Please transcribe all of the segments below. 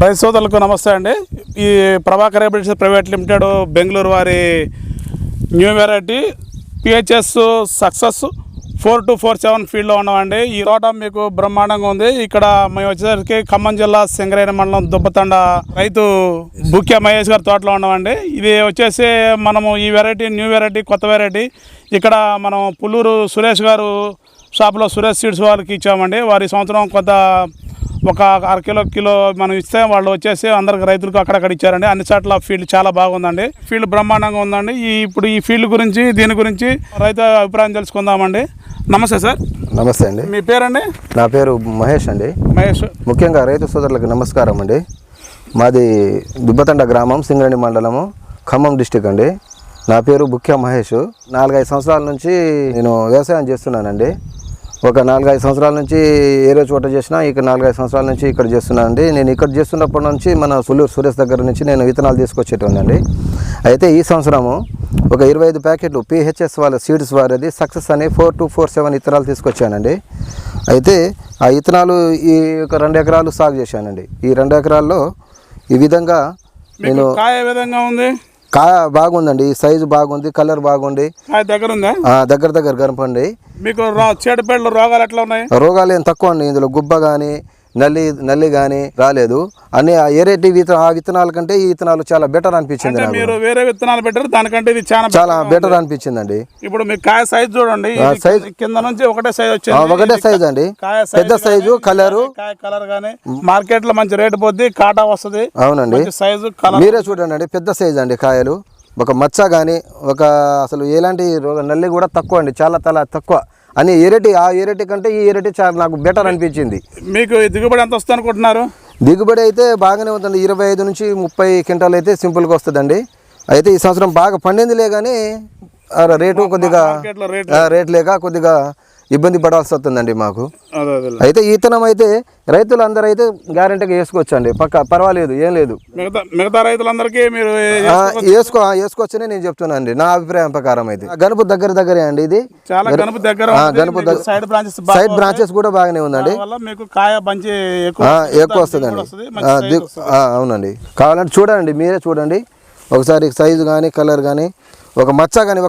రైతు సోదరులకు నమస్తే అండి. ఈ Prabhakar hybrids private limited Bengaluru వారి న్యూ వెరైటీ పిహెచ్ఎస్ సక్సెస్ 4247 ఫీల్డ్లో ఉన్నామండి. ఈ తోట మీకు బ్రహ్మాండంగా ఉంది. ఇక్కడ మేము వచ్చేసరికి ఖమ్మం జిల్లా సింగరేణి మండలం దుబ్బతండ రైతు బుక్యా మహేష్ గారి తోటలో ఉన్నామండి. ఇది వచ్చేసి మనము ఈ వెరైటీ న్యూ వెరైటీ కొత్త వెరైటీ ఇక్కడ మనం పుల్లూరు సురేష్ గారు షాప్లో సురేష్ సీడ్స్ వాళ్ళకి ఇచ్చామండి. వారి సంవత్సరం కొంత ఒక 1/2 కిలో మనం ఇస్తే వాళ్ళు వచ్చేసి అందరికి రైతులకు అక్కడక్కడ ఇచ్చారండి. అన్ని చోట్ల ఫీల్డ్ చాలా బాగుందండి. ఫీల్డ్ బ్రహ్మాండంగా ఉందండి. ఇప్పుడు ఈ ఫీల్డ్ గురించి దీని గురించి రైతు అభిప్రాయం తెలుసుకుందామండి. నమస్తే సార్. నమస్తే అండి. మీ పేరండి? నా పేరు మహేష్ అండి. మహేష్. ముఖ్యంగా రైతు సోదరులకు నమస్కారం అండి. మాది దుబ్బతండ గ్రామం, సింగరేణి మండలము, ఖమ్మం డిస్టిక్ అండి. నా పేరు బుక్యా మహేష్. 4-5 సంవత్సరాల నుంచి నేను వ్యవసాయం చేస్తున్నానండి. ఒక 4-5 సంవత్సరాల నుంచి ఏరే చోట చేసిన, ఇక 4-5 సంవత్సరాల నుంచి ఇక్కడ చేస్తున్నానండి. నేను ఇక్కడ చేస్తున్నప్పటి నుంచి మన పుల్లూరు సురేష్ దగ్గర నుంచి నేను విత్తనాలు తీసుకొచ్చేటోనండి. అయితే ఈ సంవత్సరము ఒక 25 ప్యాకెట్లు పిహెచ్ఎస్ వాళ్ళ సీడ్స్ వారిది సక్సెస్ అనే 4247 విత్తనాలు తీసుకొచ్చానండి. అయితే ఆ విత్తనాలు ఈ ఒక 2 ఎకరాలు సాగు చేశానండి. ఈ 2 ఎకరాల్లో ఈ విధంగా నేను విధంగా ఉంది. కాయ బాగుందండి, సైజు బాగుంది, కలర్ బాగుంది, దగ్గర ఉందా? దగ్గర గనపండి. మీకు చీడపీడలు రోగాలు ఎట్లా ఉన్నాయి? రోగాలు ఏం తక్కువ అండి. ఇందులో గుబ్బ కానీ నల్లి కానీ రాలేదు. అన్ని ఏరేటి విత్తనాల కంటే ఈ విత్తనాలు చాలా బెటర్ అనిపించింది. మీరు వేరే విత్తనాలు పెట్టారు, దానికంటే ఇది చాలా బెటర్ అనిపించిందండి. ఇప్పుడు మీ కాయ సైజ్ చూడండి, సైజ్ కింద నుంచి ఒకటే సైజ్ వచ్చింది. ఒకటే సైజ్ అండి, పెద్ద సైజు, కలరు కానీ మార్కెట్ లో మంచి రేటు పోద్ది, కాటా వస్తుంది. అవునండి, సైజు మీరే చూడండి అండి, పెద్ద సైజ్ అండి. కాయలు ఒక మచ్చ కానీ అసలు ఎలాంటి నల్లి కూడా తక్కువ అండి, చాలా తక్కువ. అని ఆ ఏరేటి కంటే ఈ ఏరేటి చాలా నాకు బెటర్ అనిపించింది. మీకు దిగుబడి ఎంత వస్తుంది అనుకుంటున్నారు? దిగుబడి అయితే బాగానే ఉందండి. 25 నుంచి 30 క్వింటాలు అయితే సింపుల్గా వస్తుందండి. అయితే ఈ సంవత్సరం బాగా పండిందిలే కానీ రేటు కొద్దిగా రేట్ లేక కొద్దిగా ఇబ్బంది పడాల్సి వస్తుందండి మాకు. అయితే ఈ విత్తనం అయితే రైతులందరూ అయితే గ్యారెంటీగా వేసుకోవచ్చండి, పక్క పర్వాలేదు, ఏం లేదు. మిగతా రైతులందరికీ మీరు వేసుకోవచ్చని నేను చెప్తున్నాను అండి, నా అభిప్రాయం ప్రకారం. అయితే గనుపు దగ్గరే అండి. ఇది గనుపు సైడ్ బ్రాంచెస్ కూడా బాగానే ఉందండి, ఎక్కువ వస్తుందండి. అవునండి, కావాలంటే చూడండి, మీరే చూడండి ఒకసారి. సైజు కానీ కలర్ కానీ ఒక మచ్చ కానీ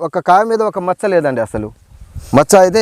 ఒక కాయ మీద ఒక మచ్చ లేదండి అసలు. మచ్చ అయితే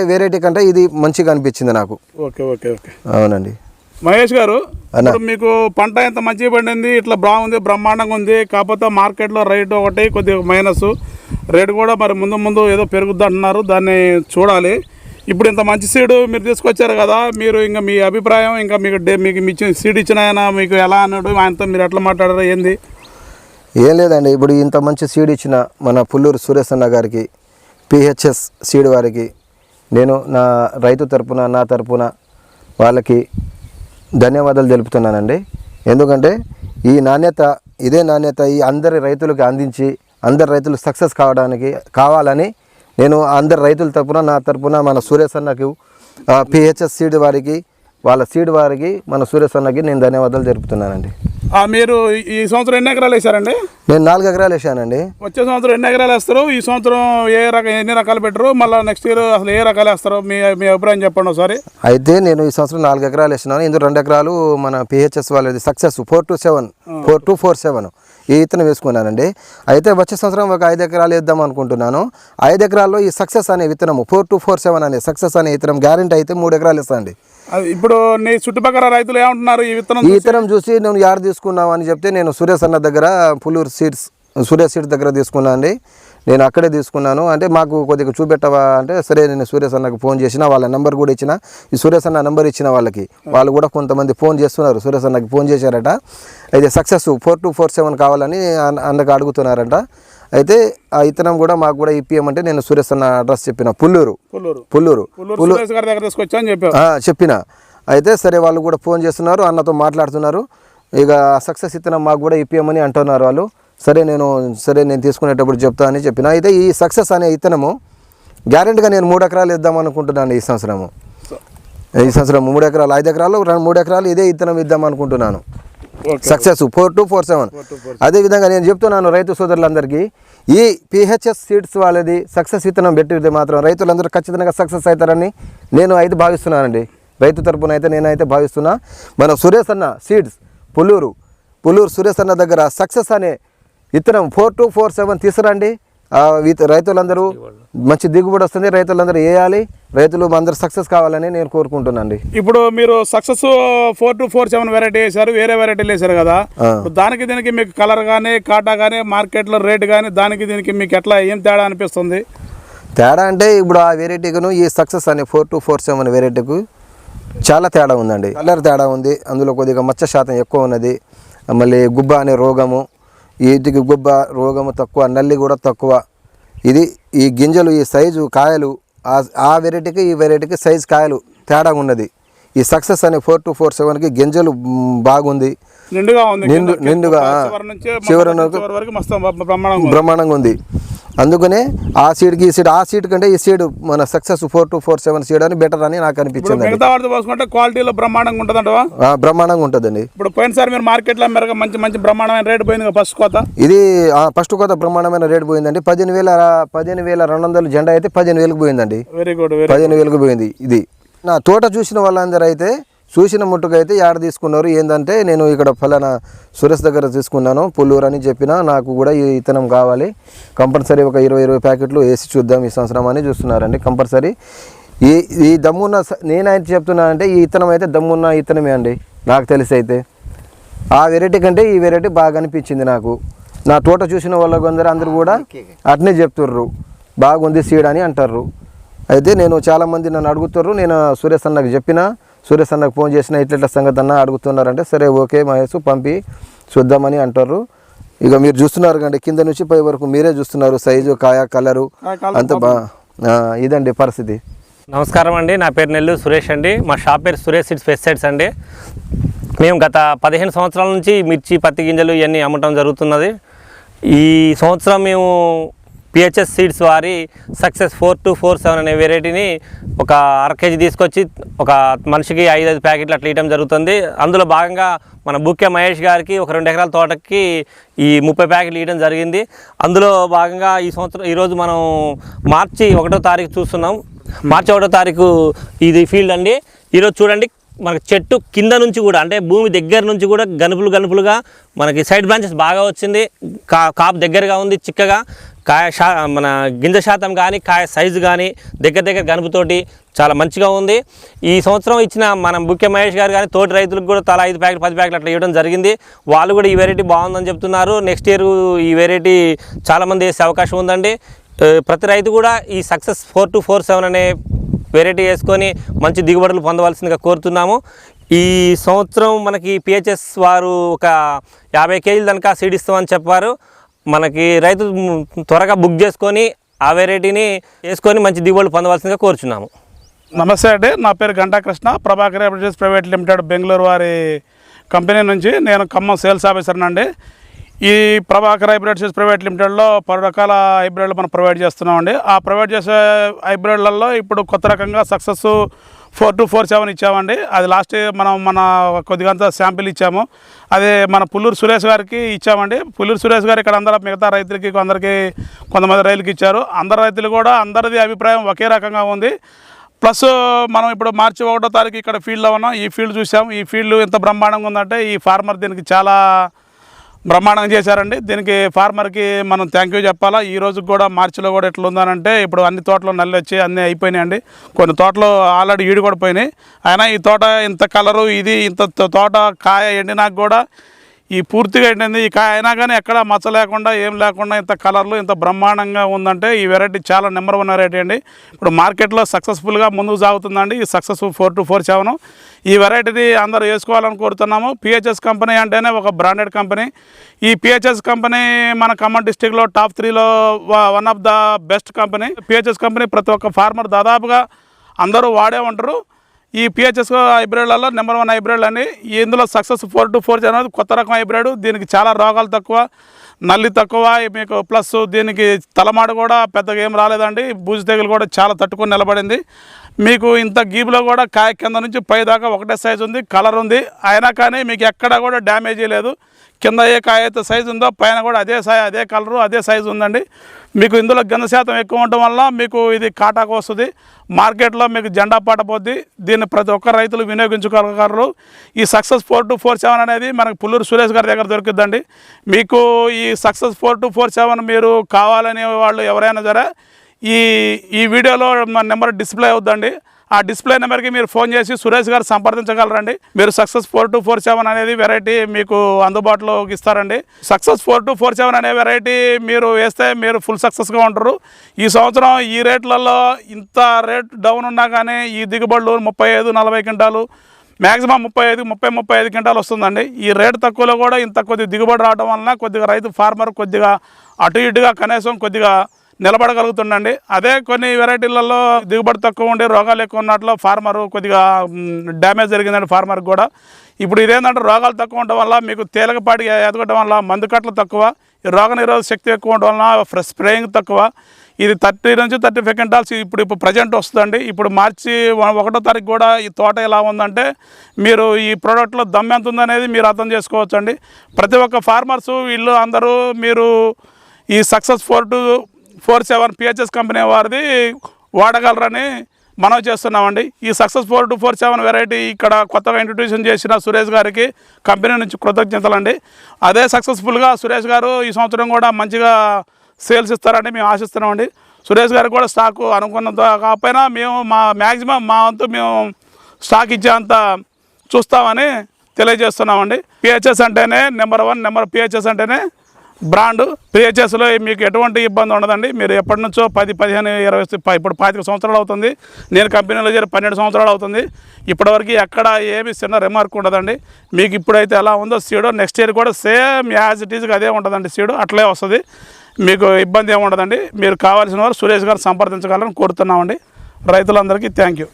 వెరైటీ కంటే ఇది మంచిగా అనిపించింది నాకు. ఓకే ఓకే ఓకే అవునండి. మహేష్ గారు, మీకు పంట ఎంత మంచిగా పండింది, ఇట్లా బాగుంది, బ్రహ్మాండంగా ఉంది. కాకపోతే మార్కెట్లో రేటు ఒకటి కొద్దిగా మైనస్, రేటు కూడా మరి ముందు ఏదో పెరుగుద్ది అంటున్నారు, దాన్ని చూడాలి. ఇప్పుడు ఇంత మంచి సీడ్ మీరు తీసుకొచ్చారు కదా, మీరు ఇంకా మీ అభిప్రాయం, ఇంకా మీకు సీడ్ ఇచ్చిన ఆయన మీకు ఎలా అన్నాడు, ఆయనతో మీరు ఎట్లా మాట్లాడారు, ఏంది? ఏం లేదండి, ఇప్పుడు ఇంత మంచి సీడ్ ఇచ్చిన మన పుల్లూరు సురేష్ అన్న గారికి, పిహెచ్ఎస్ సీడ్ వారికి నేను నా రైతు తరపున, నా తరపున వాళ్ళకి ధన్యవాదాలు తెలుపుతున్నానండి. ఎందుకంటే ఇదే నాణ్యత ఈ అందరి రైతులకు అందించి అందరి రైతులు సక్సెస్ కావాలని నేను అందరి రైతుల తరపున, నా తరపున మన సురేష్ అన్నకు, పిహెచ్ఎస్ సీడ్ వారికి, వాళ్ళ సీడ్ వారికి, మన సురేష్ అన్నకి నేను ధన్యవాదాలు తెలుపుతున్నానండి. మీరు ఈ సంవత్సరం ఎన్ని ఎకరాలు వేసారండి? నేను 4 ఎకరాలు వేసానండి. వచ్చే సంవత్సరం ఎన్ని ఎకరాలు వేస్తారు? ఈ సంవత్సరం ఎన్ని రకాలు పెట్టరు? మళ్ళీ నెక్స్ట్ ఇయర్ అసలు ఏ రకాలు వేస్తారు? మీ అభిప్రాయం చెప్పండి ఒకసారి. అయితే నేను ఈ సంవత్సరం 4 ఎకరాలు వేసినాను. ఇందులో 2 ఎకరాలు మన పిహెచ్ఎస్ వాళ్ళది సక్సెస్ 4247 ఈ విత్తనం వేసుకున్నానండి. అయితే వచ్చే సంవత్సరం ఒక 5 ఎకరాలు వేద్దాం అనుకుంటున్నాను. 5 ఎకరాల్లో ఈ సక్సెస్ అనే విత్తనం 4247 అనే సక్సెస్ అనే విత్తనం గ్యారెంటీ అయితే 3 ఎకరాలు ఇస్తానండి. ఇప్పుడు నీ చుట్టుపక్కల రైతులు ఏమంటున్నారు ఈ విత్తనం చూసి? నేను యాడ్ తీసుకున్నావు అని చెప్తే నేను సురేష్ అన్న దగ్గర, పుల్లూరు సురేష్ సీడ్స్ దగ్గర తీసుకున్నా అండి. నేను అక్కడే తీసుకున్నాను. అంటే మాకు కొద్దిగా చూపెట్టవా అంటే సరే, నేను సురేష్ అన్నకు ఫోన్ చేసిన, వాళ్ళ నెంబర్ కూడా ఇచ్చిన. ఈ సురేష్ అన్న నెంబర్ ఇచ్చిన వాళ్ళకి, వాళ్ళు కూడా కొంతమంది ఫోన్ చేస్తున్నారు, సురేష్ అన్నకి ఫోన్ చేశారట. అయితే సక్సెస్ 4247 కావాలని అన్నకు అడుగుతున్నారంట. అయితే ఆ విత్తనం కూడా మాకు కూడా ఇప్పియమంటే నేను సురేష్ అన్న అడ్రస్ చెప్పిన, పుల్లూరు చెప్పిన. అయితే సరే, వాళ్ళు కూడా ఫోన్ చేస్తున్నారు, అన్నతో మాట్లాడుతున్నారు. ఇక సక్సెస్ విత్తనం మాకు కూడా ఇప్పియమని అంటున్నారు వాళ్ళు. సరే నేను తీసుకునేటప్పుడు చెప్తా అని చెప్పిన. అయితే ఈ సక్సెస్ అనే ఇత్తనము గ్యారెంటీగా నేను 3 ఎకరాలు ఇద్దాం అనుకుంటున్నాను ఈ సంవత్సరం 3 ఎకరాలు 5 ఎకరాలు 3 ఎకరాలు ఇదే ఇత్తనం ఇద్దాం అనుకుంటున్నాను. సక్సెస్ 4247. అదేవిధంగా నేను చెప్తున్నాను రైతు సోదరులందరికీ, ఈ పిహెచ్ఎస్ సీడ్స్ వాళ్ళది సక్సెస్ విత్తనం పెట్టితే మాత్రం రైతులందరూ ఖచ్చితంగా సక్సెస్ అవుతారని నేను అయితే భావిస్తున్నానండి. రైతు తరపున అయితే నేనైతే భావిస్తున్నా. మన సురేష్ అన్న సీడ్స్ పుల్లూరు సురేష్ అన్న దగ్గర సక్సెస్ అనే విత్తనం 4247 తీసుకురండి. రైతులందరూ మంచి దిగుబడి వస్తుంది, రైతులందరూ వేయాలి, రైతులు అందరూ సక్సెస్ కావాలని నేను కోరుకుంటున్నాను. ఇప్పుడు మీరు సక్సెస్ 4247 వెరైటీ వేశారు, వేరే వెరైటీలు వేశారు కదా, దానికి దీనికి మీకు కలర్ కానీ కాటా కానీ మార్కెట్లో రేట్ కానీ దానికి దీనికి మీకు ఎట్లా ఏం తేడా అనిపిస్తుంది? తేడా అంటే ఇప్పుడు ఆ వెరైటీకును ఈ సక్సెస్ అనే 4247 వెరైటీకు చాలా తేడా ఉందండి. కలర్ తేడా ఉంది, అందులో కొద్దిగా మచ్చ శాతం ఎక్కువ ఉన్నది. మళ్ళీ గుబ్బ అనే రోగము, వీటికి గుబ్బ రోగము తక్కువ, నల్లి కూడా తక్కువ. ఇది ఈ గింజలు ఈ సైజు కాయలు ఆ వెరైటీకి ఈ వెరైటీకి సైజు కాయలు తేడా ఉన్నది. ఈ సక్సెస్ అనే 4247కి గింజలు బాగుంది, నిండుగా చివరి బ్రహ్మాండంగా ఉంది. అందుకనే ఆ సీడ్కి ఈ సీడ్, ఆ సీడ్ కంటే ఈ సీడ్ మన సక్సెస్ 4247 సీడ్ అని బెటర్ అని నాకు అనిపించింది. క్వాలిటీలో బ్రహ్మాండంగా ఉంటుందంటవా? బ్రహ్మాండంగా ఉంటుందండి. ఇప్పుడు పోయినసారి మీరు మార్కెట్లో మెరగ మంచి బ్రహ్మాండమైన రేట్ పోయింది ఫస్ట్ కోత. ఇది ఫస్ట్ కోత బ్రహ్మాండమైన రేట్ పోయిందండి. 15,200 జెండా అయితే 15,000కి పోయిందండి. Very good. 15,000కి పోయింది. ఇది నా తోట చూసిన వాళ్ళందరూ అయితే చూసిన ముట్టుకైతే యాడ తీసుకున్నారు ఏంటంటే, నేను ఇక్కడ ఫలానా సురేష్ దగ్గర తీసుకున్నాను పుల్లూరు అని చెప్పిన, నాకు కూడా ఈ ఇత్తనం కావాలి, కంపల్సరీ ఒక 20 ప్యాకెట్లు వేసి చూద్దాం ఈ సంవత్సరం అని చూస్తున్నారండి. కంపల్సరీ ఈ దమ్మున్న నేనైతే చెప్తున్నానంటే ఈ ఇత్తనం అయితే దమ్మున్న ఇత్తనమే అండి నాకు తెలిసి. అయితే ఆ వెరైటీ కంటే ఈ వెరైటీ బాగా అనిపించింది నాకు. నా తోట చూసిన వాళ్ళందరూ అందరూ కూడా అట్నే చెప్తుర్రు, బాగుంది సీడ్ అని అంటారు. అయితే నేను చాలామంది నన్ను అడుగుతారు, నేను సురేష్ అన్నకు చెప్పిన, సురేష్ అన్నకు ఫోన్ చేసిన ఇట్లా సంగతి అన్న అడుగుతున్నారంటే, సరే ఓకే మహేష్ పంపి చూద్దామని అంటారు. ఇక మీరు చూస్తున్నారు కండి, కింద నుంచి పై వరకు మీరే చూస్తున్నారు, సైజు కాయ కలరు అంత ఇదండి పరిస్థితి. నమస్కారం అండి, నా పేరు నెల్లూరు సురేష్ అండి. మా షాప్ పేరు సురేష్ సీడ్స్ పెస్టిసైడ్స్ అండి. మేము గత 15 సంవత్సరాల నుంచి మిర్చి పత్తి గింజలు ఇవన్నీ అమ్మటం జరుగుతున్నది. ఈ సంవత్సరం మేము పిహెచ్ఎస్ సీడ్స్ వారి సక్సెస్ 4247 అనే వెరైటీని ఒక 1/2 కేజీ తీసుకొచ్చి ఒక మనిషికి 5 ప్యాకెట్లు అట్లా ఇవ్వడం జరుగుతుంది. అందులో భాగంగా మన బుక్య మహేష్ గారికి ఒక 2 ఎకరాల తోటకి ఈ 30 ప్యాకెట్లు ఇవ్వడం జరిగింది. అందులో భాగంగా ఈరోజు మనం మార్చి 1వ తారీఖు చూస్తున్నాం. మార్చి 1వ తారీఖు ఇది ఫీల్డ్ అండి. ఈరోజు చూడండి, మనకి చెట్టు కింద నుంచి కూడా అంటే భూమి దగ్గర నుంచి కూడా గనుపులుగా మనకి సైడ్ బ్రాంచెస్ బాగా వచ్చింది. కాపు దగ్గరగా ఉంది, చిక్కగా మన గింజ శాతం కానీ కాయ సైజు కానీ దగ్గర గనుపుతోటి చాలా మంచిగా ఉంది. ఈ సంవత్సరం ఇచ్చిన మనం బుక్య మహేష్ గారు కానీ తోటి రైతులకు కూడా తలా 5 ప్యాకెట్ 10 ప్యాకెట్లు అట్లా ఇవ్వడం జరిగింది. వాళ్ళు కూడా ఈ వెరైటీ బాగుందని చెప్తున్నారు. నెక్స్ట్ ఇయర్ ఈ వెరైటీ చాలామంది వేసే అవకాశం ఉందండి. ప్రతి రైతు కూడా ఈ సక్సెస్ 4247 అనే వెరైటీ వేసుకొని మంచి దిగుబడులు పొందవలసిందిగా కోరుతున్నాము. ఈ సంవత్సరం మనకి పిహెచ్ఎస్ వారు ఒక 50 కేజీల దాకా సీడ్ ఇస్తామని చెప్పారు. మనకి రైతు త్వరగా బుక్ చేసుకొని ఆ వెరైటీని వేసుకొని మంచి దిగుబడులు పొందవలసిందిగా కోరుచున్నాము. నమస్తే అండి, నా పేరు Ganta Krishna, Prabhakar hybrids private limited Bengaluru వారి కంపెనీ నుంచి నేను ఖమ్మం సేల్స్ ఆఫీసర్నండి. ఈ ప్రభాకర్ హైబ్రిడ్స్ ప్రైవేట్ లిమిటెడ్లో 10 రకాల హైబ్రిడ్లు మనం ప్రొవైడ్ చేస్తున్నామండి. ఆ ప్రొవైడ్ చేసే హైబ్రిడ్లలో ఇప్పుడు కొత్త రకంగా సక్సెస్ 4247 ఇచ్చామండి. అది లాస్ట్ మన కొద్దిగా శాంపిల్ ఇచ్చాము. అదే మన పుల్లూరు సురేష్ గారికి ఇచ్చామండి. పుల్లూరు సురేష్ గారు ఇక్కడ అందరూ మిగతా రైతులకి కొంతమంది రైతులకి ఇచ్చారు. అందరు రైతులు కూడా అందరిది అభిప్రాయం ఒకే రకంగా ఉంది. ప్లస్ మనం ఇప్పుడు మార్చి 1వ తారీఖు ఇక్కడ ఫీల్డ్లో ఉన్నాం. ఈ ఫీల్డ్ చూసాము. ఈ ఫీల్డ్ ఎంత బ్రహ్మాండంగా ఉందంటే ఈ ఫార్మర్ దీనికి చాలా బ్రహ్మాండంగా చేశారండి. దీనికి ఫార్మర్కి మనం థ్యాంక్ యూ చెప్పాలా. ఈ రోజు కూడా మార్చిలో కూడా ఎట్లా ఉందనంటే ఇప్పుడు అన్ని తోటలో నల్లి వచ్చి అన్నీ అయిపోయినాయండి. కొన్ని తోటలు ఆల్రెడీ ఈడు కూడా పోయినాయి. అయినా ఈ తోట ఇంత కలరు ఇంత తోట కాయ ఎండినాక కూడా ఈ పూర్తిగా ఏంటంది ఈ కాయ అయినా కానీ ఎక్కడ మచ్చ లేకుండా ఏం లేకుండా ఇంత కలర్లు ఇంత బ్రహ్మాండంగా ఉందంటే ఈ వెరైటీ చాలా నెంబర్ 1 వెరైటీ అండి. ఇప్పుడు మార్కెట్లో సక్సెస్ఫుల్గా ముందుకు సాగుతుందండి ఈ సక్సెస్ 4247. ఈ వెరైటీని అందరూ వేసుకోవాలని కోరుతున్నాము. పిహెచ్ఎస్ కంపెనీ అంటేనే ఒక బ్రాండెడ్ కంపెనీ. ఈ పిహెచ్ఎస్ కంపెనీ మన ఖమ్మం డిస్టిక్లో టాప్ 3లో one of the best company. PHS company ప్రతి ఒక్క ఫార్మర్ దాదాపుగా అందరూ వాడే ఉంటారు. ఈ పిహెచ్ఎస్ హైబ్రిడ్లలో నెంబర్ 1 హైబ్రిడ్ అని. ఇందులో సక్సెస్ 424 అనేది కొత్త రకం హైబ్రిడ్. దీనికి చాలా రోగాలు తక్కువ, నల్లి తక్కువ మీకు, ప్లస్ దీనికి తలమాడు కూడా పెద్దగా ఏం రాలేదండి. బూజు తెగులు కూడా చాలా తట్టుకొని నిలబడింది. మీకు ఇంత గీబులో కూడా కాయ కింద నుంచి పై దాకా ఒకటే సైజు ఉంది, కలర్ ఉంది. అయినా కానీ మీకు ఎక్కడా కూడా డ్యామేజీ లేదు. కింద ఏ కాయ అయితే సైజు ఉందో పైన కూడా అదే కలరు అదే సైజు ఉందండి. మీకు ఇందులో గంధ శాతం ఎక్కువ ఉండటం వల్ల మీకు ఇది కాటాకు వస్తుంది. మార్కెట్లో మీకు జెండా పాట పోద్ది. దీన్ని ప్రతి ఒక్క రైతులు వినియోగించుకోగలరు. ఈ సక్సెస్ 4247 అనేది మనకు పుల్లూరు సురేష్ గారి దగ్గర దొరుకుతుందండి. మీకు ఈ సక్సెస్ 4247 మీరు కావాలనే వాళ్ళు ఎవరైనా సరే ఈ వీడియోలో మన నెంబర్ డిస్ప్లే అవుద్దండి. ఆ డిస్ప్లే నెంబర్కి మీరు ఫోన్ చేసి సురేష్ గారు సంప్రదించగలరండి. మీరు సక్సెస్ 4247 అనేది వెరైటీ మీకు అందుబాటులోకి ఇస్తారండి. సక్సెస్ 4247 అనే వెరైటీ మీరు వేస్తే మీరు ఫుల్ సక్సెస్గా ఉంటారు. ఈ సంవత్సరం ఈ రేట్లలో ఇంత రేట్ డౌన్ ఉన్నా కానీ ఈ దిగుబడులు 35-40 క్వింటాలు, మ్యాక్సిమం 35 క్వింటాలు వస్తుందండి. ఈ రేటు తక్కువలో కూడా ఇంత కొద్దిగా దిగుబడి రావడం వలన కొద్దిగా రైతు ఫార్మర్ కొద్దిగా అటు ఇటుగా కనీసం కొద్దిగా నిలబడగలుగుతుండండి. అదే కొన్ని వెరైటీలలో దిగుబడి తక్కువ ఉండి రోగాలు ఎక్కువ ఉన్నట్లు ఫార్మరు కొద్దిగా డ్యామేజ్ జరిగిందండి ఫార్మర్కి కూడా. ఇప్పుడు ఇదేంటంటే రోగాలు తక్కువ ఉండడం వల్ల మీకు తేలికపాటి ఎదగడం వల్ల మందు కట్టలు తక్కువ, ఈ రోగ నిరోధక శక్తి ఎక్కువ ఉండడం వలన స్ప్రేయింగ్ తక్కువ. ఇది 30 నుంచి 35 క్వింటాల్స్ ఇప్పుడు ప్రజెంట్ వస్తుందండి. ఇప్పుడు మార్చి 1వ తారీఖు కూడా ఈ తోట ఎలా ఉందంటే మీరు ఈ ప్రోడక్ట్లో దమ్ ఎంత ఉందనేది మీరు అర్థం చేసుకోవచ్చండి. ప్రతి ఒక్క ఫార్మర్సు వీళ్ళు అందరూ మీరు ఈ సక్సెస్ 4247 పిహెచ్ఎస్ కంపెనీ వారిది వాడగలరని మనం చేస్తున్నామండి. ఈ సక్సెస్ 4247 వెరైటీ ఇక్కడ కొత్తగా ఇంట్రడ్యూషన్ చేసిన సురేష్ గారికి కంపెనీ నుంచి కృతజ్ఞతలండి. అదే సక్సెస్ఫుల్గా సురేష్ గారు ఈ సంవత్సరం కూడా మంచిగా సేల్స్ ఇస్తారని మేము ఆశిస్తున్నామండి. సురేష్ గారికి కూడా స్టాకు అనుకున్నంత కాకపోయినా మేము మ్యాక్సిమం మా వంతు మేము స్టాక్ ఇచ్చేంత చూస్తామని తెలియజేస్తున్నామండి. పిహెచ్ఎస్ అంటేనే నెంబర్ 1 పిహెచ్ఎస్ అంటేనే బ్రాండ్. పిహెచ్ఎస్లో మీకు ఎటువంటి ఇబ్బంది ఉండదండి. మీరు ఎప్పటి నుంచో 10, 15, 20 ఇప్పుడు 25 సంవత్సరాలు అవుతుంది. నేను కంపెనీలో చేరి 12 సంవత్సరాలు అవుతుంది. ఇప్పటివరకు ఎక్కడ ఏమి చిన్న రిమార్క్ ఉండదండి. మీకు ఇప్పుడైతే ఎలా ఉందో సీడు నెక్స్ట్ ఇయర్ కూడా సేమ్ యాజ్ ఇట్ ఈజ్గా అదే ఉంటుందండి. సీడు అట్లే వస్తుంది. మీకు ఇబ్బంది ఏమి ఉండదండి. మీరు కావాల్సిన వారు సురేష్ గారు సంప్రదించగలరని కోరుతున్నామండి. రైతులందరికీ థ్యాంక్ యూ.